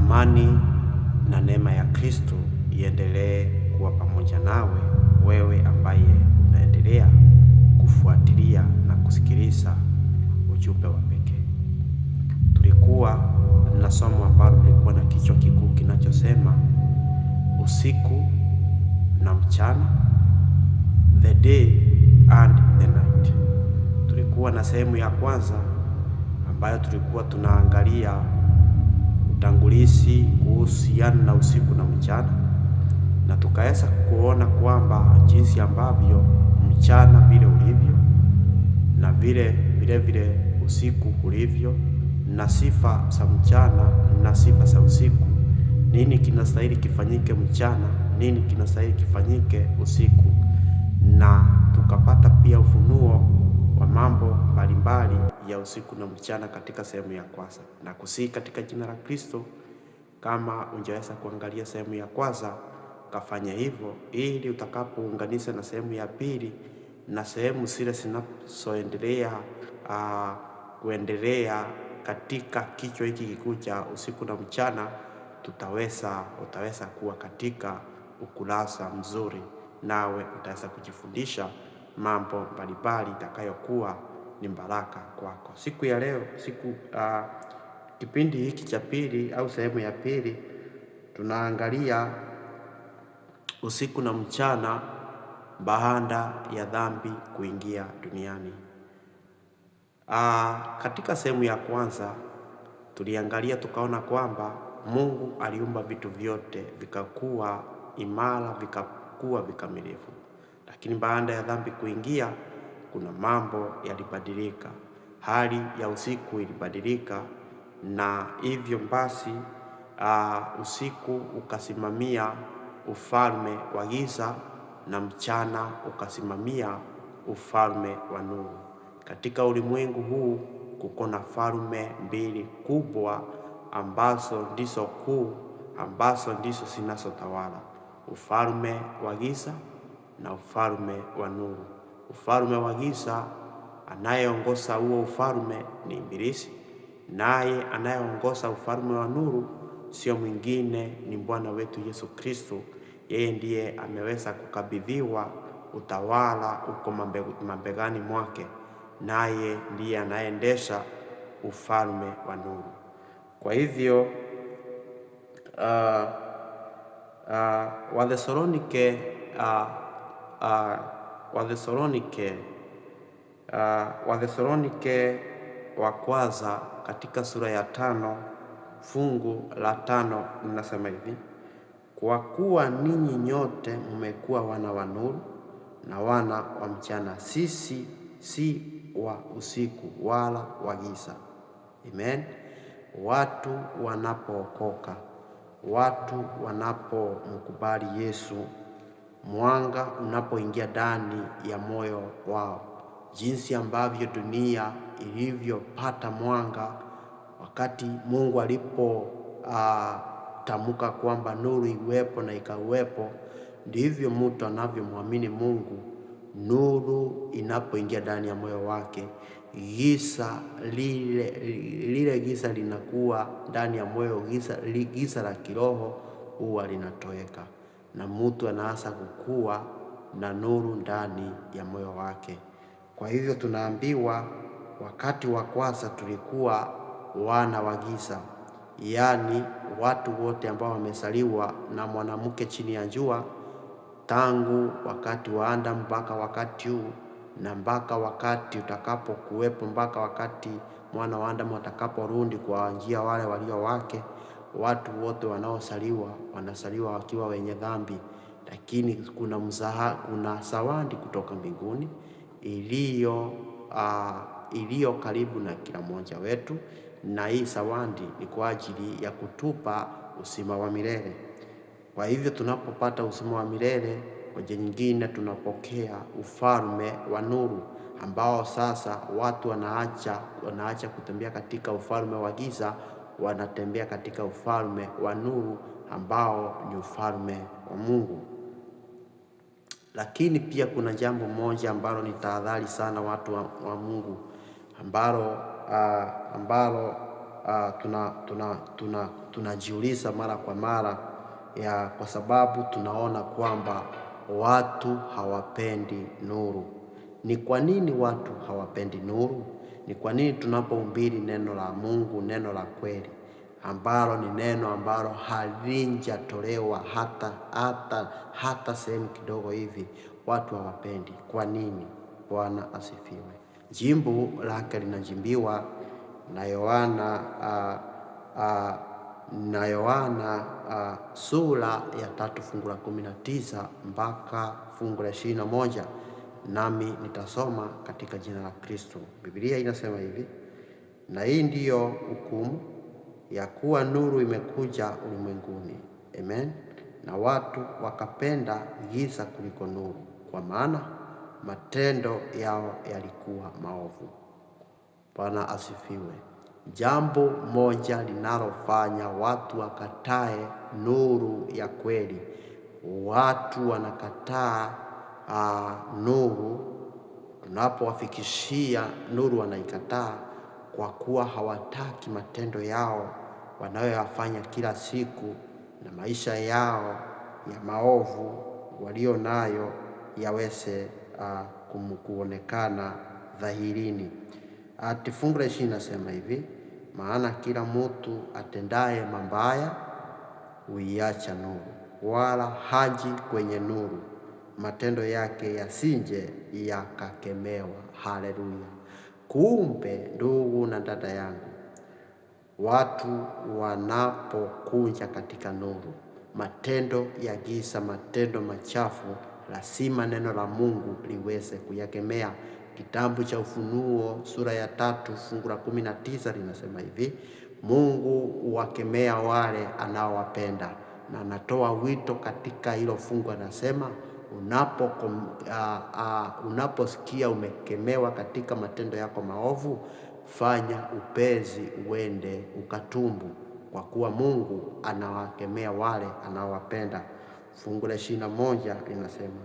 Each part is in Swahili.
Amani na neema ya Kristo iendelee kuwa pamoja nawe, wewe ambaye unaendelea kufuatilia na kusikiliza ujumbe wa pekee. Tulikuwa na somo ambalo lilikuwa na kichwa kikuu kinachosema usiku na mchana, the day and the night. Tulikuwa na sehemu ya kwanza ambayo tulikuwa tunaangalia utangulizi kuhusiana na usiku na mchana, na tukaweza kuona kwamba jinsi ambavyo mchana vile ulivyo na vile usiku ulivyo, na sifa za mchana na sifa za usiku. Nini kinastahili kifanyike mchana, nini kinastahili kifanyike usiku, na tukapata pia ufunuo wa mambo mbalimbali ya usiku na mchana katika sehemu ya kwanza. Na kusihi katika jina la Kristo, kama hujaweza kuangalia sehemu ya kwanza, kafanya hivyo ili utakapounganisha na sehemu ya pili na sehemu zile zinazoendelea kuendelea katika kichwa hiki kikuu cha usiku na mchana, utaweza kuwa katika ukurasa mzuri, nawe utaweza kujifundisha mambo mbalimbali itakayokuwa ni baraka kwako. Siku ya leo, kipindi hiki cha pili au sehemu ya pili, tunaangalia usiku na mchana baada ya dhambi kuingia duniani. Katika sehemu ya kwanza tuliangalia tukaona kwamba Mungu aliumba vitu vyote vikakuwa imara, vikakuwa vikamilifu, lakini baada ya dhambi kuingia kuna mambo yalibadilika. Hali ya usiku ilibadilika, na hivyo basi usiku ukasimamia ufalme wa giza na mchana ukasimamia ufalme wa nuru. Katika ulimwengu huu kuko na falme mbili kubwa ambazo ndizo kuu, ambazo ndizo zinazotawala: ufalme wa giza na ufalme wa nuru. Ufalme wa giza, anayeongoza huo ufalme ni Ibilisi, naye anayeongoza ufalme wa nuru sio mwingine, ni Bwana wetu Yesu Kristo. Yeye ndiye ameweza kukabidhiwa utawala uko mabegani mwake, naye ndiye anaendesha ufalme wa nuru. Kwa hivyo Wathesalonike wa kwanza katika sura ya 5 fungu la 5 linasema hivi: kwa kuwa ninyi nyote mmekuwa wana wa nuru na wana wa mchana, sisi si wa usiku wala wa giza. Amen. Watu wanapookoka, watu wanapomkubali Yesu, mwanga unapoingia ndani ya moyo wao, jinsi ambavyo dunia ilivyopata mwanga wakati Mungu alipotamka kwamba nuru iwepo na ikawepo, ndivyo mtu anavyomwamini Mungu. Nuru inapoingia ndani ya moyo wake, giza lile giza linakuwa ndani ya moyo, giza la kiroho huwa linatoweka, na mtu anaanza kukua na nuru ndani ya moyo wake. Kwa hivyo tunaambiwa wakati wa kwanza tulikuwa wana wa giza, yaani watu wote ambao wamezaliwa na mwanamke chini ya jua, tangu wakati wa Adamu mpaka wakati huu, na mpaka wakati utakapokuwepo, mpaka wakati mwana wa Adamu atakaporudi kwa njia wale walio wake. Watu wote wanasaliwa wakiwa wenye dhambi, lakini kuna zawadi kutoka mbinguni iliyo karibu na kila mmoja wetu, na hii zawadi ni kwa ajili ya kutupa uzima wa milele. Kwa hivyo tunapopata uzima wa milele, kwa njia nyingine tunapokea ufalme wa nuru, ambao sasa watu wanaacha kutembea katika ufalme wa giza, wanatembea katika ufalme wa nuru ambao ni ufalme wa Mungu. Lakini pia kuna jambo moja ambalo ni tahadhari sana watu wa Mungu, ambalo tunajiuliza mara kwa mara kwa sababu tunaona kwamba watu hawapendi nuru. Ni kwa nini watu hawapendi nuru? Ni kwa nini tunapohubiri neno la Mungu, neno la kweli, ambalo ni neno ambalo halijatolewa hata sehemu kidogo hivi, watu hawapendi? Kwa nini? Bwana asifiwe. Jimbo lake linajimbiwa na Yohana sura ya 3 fungu la 19 mpaka fungu la 21, nami nitasoma katika jina la Kristo. Biblia inasema hivi: na hii ndiyo hukumu, ya kuwa nuru imekuja ulimwenguni, amen, na watu wakapenda giza kuliko nuru, kwa maana matendo yao yalikuwa maovu. Bwana asifiwe. Jambo moja linalofanya watu wakatae nuru ya kweli, watu wanakataa nuru, tunapowafikishia nuru wanaikataa, kwa kuwa hawataki matendo yao wanayoyafanya kila siku na maisha yao ya maovu walio nayo yaweze kuonekana dhahirini. Fungu la 20 nasema hivi: maana kila mtu atendaye mabaya huiacha nuru, wala haji kwenye nuru, matendo yake yasije yakakemewa. Haleluya! Kumbe ndugu na dada yangu, watu wanapokuja katika nuru, matendo ya giza, matendo machafu, lazima neno la Mungu liweze kuyakemea. Kitabu cha Ufunuo sura ya 3 fungu la 19 linasema hivi: Mungu huwakemea wale anaowapenda, na anatoa wito katika hilo fungu, anasema unaposikia umekemewa katika matendo yako maovu, fanya upesi uende ukatubu, kwa kuwa Mungu anawakemea wale anaowapenda. Fungu la 21 linasema: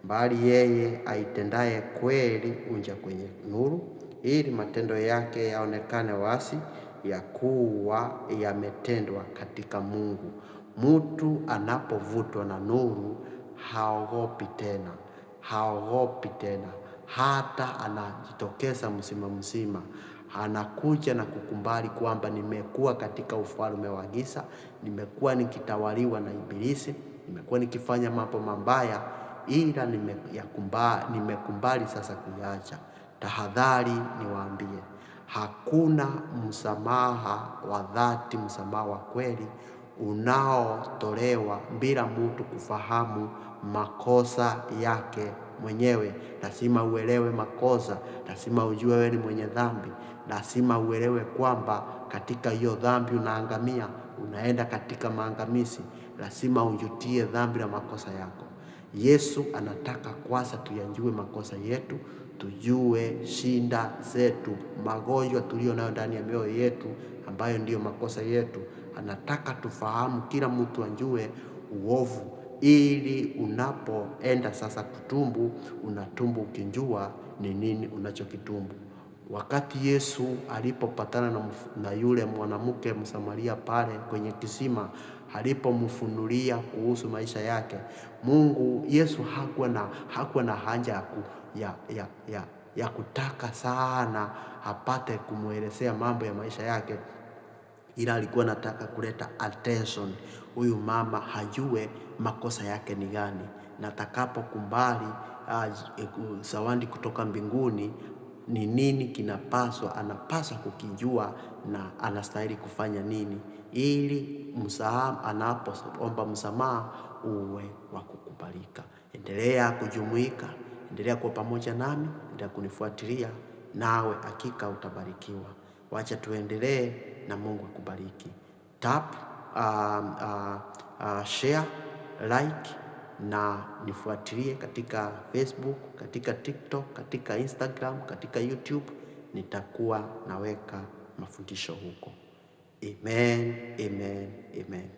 bali yeye aitendaye kweli huja kwenye nuru, ili matendo yake yaonekane wazi, ya kuwa yametendwa katika Mungu. Mtu anapovutwa na nuru haogopi tena, hata anajitokeza mzima, anakuja na kukubali kwamba nimekuwa katika ufalme wa giza, nimekuwa nikitawaliwa na Ibilisi, nimekuwa nikifanya mambo mabaya, ila nimekubali sasa kuyaacha. Tahadhari niwaambie, hakuna msamaha wa dhati, msamaha wa kweli unaotolewa bila mtu kufahamu makosa yake mwenyewe. Lazima uelewe makosa, lazima ujue wewe ni mwenye dhambi, lazima uelewe kwamba katika hiyo dhambi unaangamia, unaenda katika maangamizi. Lazima ujutie dhambi na makosa yako. Yesu anataka kwanza tuyajue makosa yetu, tujue shinda zetu, magonjwa tulio nayo ndani ya mioyo yetu ambayo ndiyo makosa yetu. Anataka tufahamu, kila mtu ajue uovu, ili unapoenda sasa kutubu, unatumbu ukijua ni nini unachokitumbu. Wakati Yesu alipopatana na yule mwanamke Msamaria pale kwenye kisima, alipomfunulia kuhusu maisha yake, Yesu hakuwa na haja ya kutaka sana apate kumwelezea mambo ya maisha yake, ila alikuwa anataka kuleta attention, huyu mama hajue makosa yake ni gani, na atakapokumbali zawadi kutoka mbinguni, ni nini anapaswa kukijua, na anastahili kufanya nini, ili anapoomba msamaha uwe wa kukubalika. Endelea kujumuika, endelea kuwa pamoja nami, endelea kunifuatilia, nawe hakika utabarikiwa. Wacha tuendelee, na Mungu akubariki. Share, like na nifuatilie katika Facebook, katika TikTok, katika Instagram, katika YouTube. Nitakuwa naweka mafundisho huko. Amen, amen, amen.